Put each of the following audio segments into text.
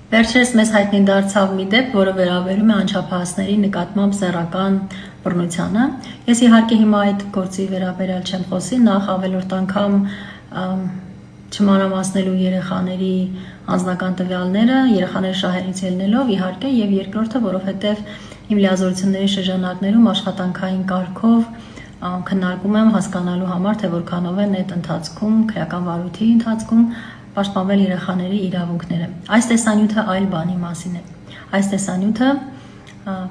Վերջերս մեզ հայտնի դարձավ մի դեպք, որը վերաբերում է անչափահասների նկատմամբ սեռական բռնությանը։ Ես իհարկե հիմա այդ գործի վերաբերյալ չեմ խոսի, նախ ավելորդ անգամ չմանրամասնելու երեխաների անձնական տվյալները, երեխաների շահերից ելնելով իհարկե, եւ երկրորդը, որովհետեւ իմ լիազորությունների շրջանակներում աշխատանքային կարգով քննարկում եմ հասկանալու համար, թե որքանով են այդ ընթացքում, քրեական վարույթի ընթացքում պաշտպանվել երեխաների իրավունքները։ Այս տեսանյութը այլ բանի մասին է։ Այս տեսանյութը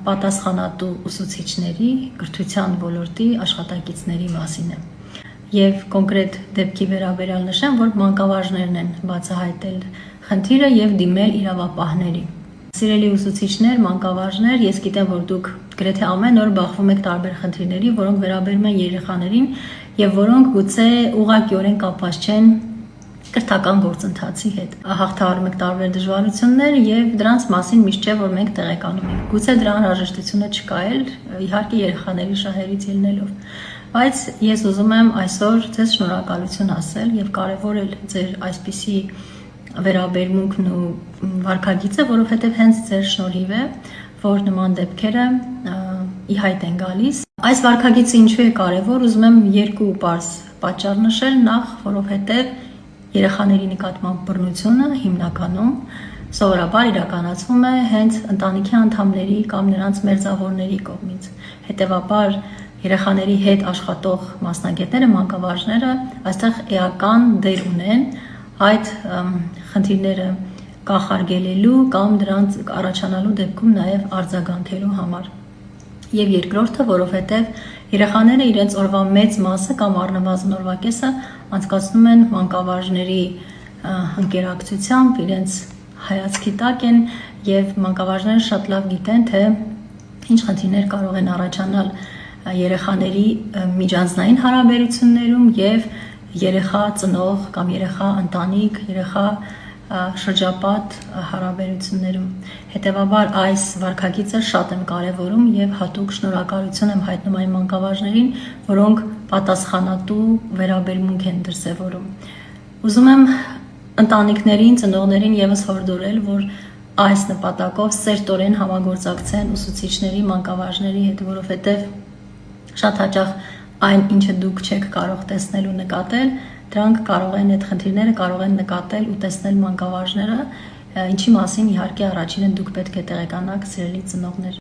պատասխանատու ուսուցիչների, կրթության ոլորտի աշխատակիցների մասին է։ Եվ կոնկրետ դեպքի վերաբերյալ նշեմ, որ մանկավարժներն են բացահայտել խնդիրը եւ դիմել իրավապահների։ Սիրելի ուսուցիչներ, մանկավարժներ, ես գիտեմ, որ դուք գրեթե ամեն օր բախվում եք տարբեր խնդիրների, որոնք վերաբերում են երեխաներին եւ որոնք գուցե ուղղակիորեն կապված չեն կրթական գործընթացի հետ։ Հաղթահարում եք տարբեր դժվարություններ եւ դրանց մասին միշտ չէ, որ մենք տեղեկանում ենք։ Գուցե դրա անհրաժեշտությունը չկա էլ, իհարկե երեխաների շահերից ելնելով։ Բայց ես ուզում եմ այսօր ձեզ շնորհակալություն ասել եւ կարեւորել ձեր այսպիսի վերաբերմունքն ու վարքագիծը, որովհետեւ հենց ձեր շնորհիվ է, որ նման դեպքերը ի հայտ են գալիս։ Այս վարքագիծը ինչու է կարևոր, ուզում եմ երկու պարզ պատճառ նշել, նախ, որովհետեւ երեխաների նկատմամբ բռնությունը հիմնականում սովորաբար իրականացվում է հենց ընտանիքի անդամների կամ նրանց մերձավորների կողմից։ Հետևաբար երեխաների հետ աշխատող մասնագետները, մանկավարժները այստեղ էական դեր ունեն այդ խնդիրները կանխարգելելու կամ դրանց առաջանալու դեպքում նաև արձագանքելու համար։ Եվ երկրորդը, որովհետև երեխաները իրենց օրվա մեծ մասը կամ առնվազն օրվա կեսը անցկացնում են մանկավարժների ընկերակցությամբ, իրենց հայացքի տակ են եւ մանկավարժները շատ լավ գիտեն, թե ինչ խնդիրներ կարող են առաջանալ երեխաների միջանձնային հարաբերություններում եւ երեխա ծնող կամ երեխա ընտանիք, երեխա շրջապատ հարաբերություններում։ Հետևաբար այս վարքագիծը շատ եմ կարևորում եւ հատուկ շնորհակալություն եմ հայտնում այն մանկավարժներին, որոնք պատասխանատու վերաբերմունք են դրսևորում։ Ուզում եմ ընտանիքներին, ծնողներին եւս հորդորել, որ այս նպատակով սերտորեն համագործակցեն ուսուցիչների, մանկավարժների հետ, որովհետեւ շատ հաճախ այն, ինչը դուք չեք կարող տեսնել ու նկատել, դրանք կարող են, այդ խնդիրները կարող են նկատել ու տեսնել մանկավարժները, ինչի մասին իհարկե առաջինը դուք պետք է տեղեկանաք, սիրելի ծնողներ։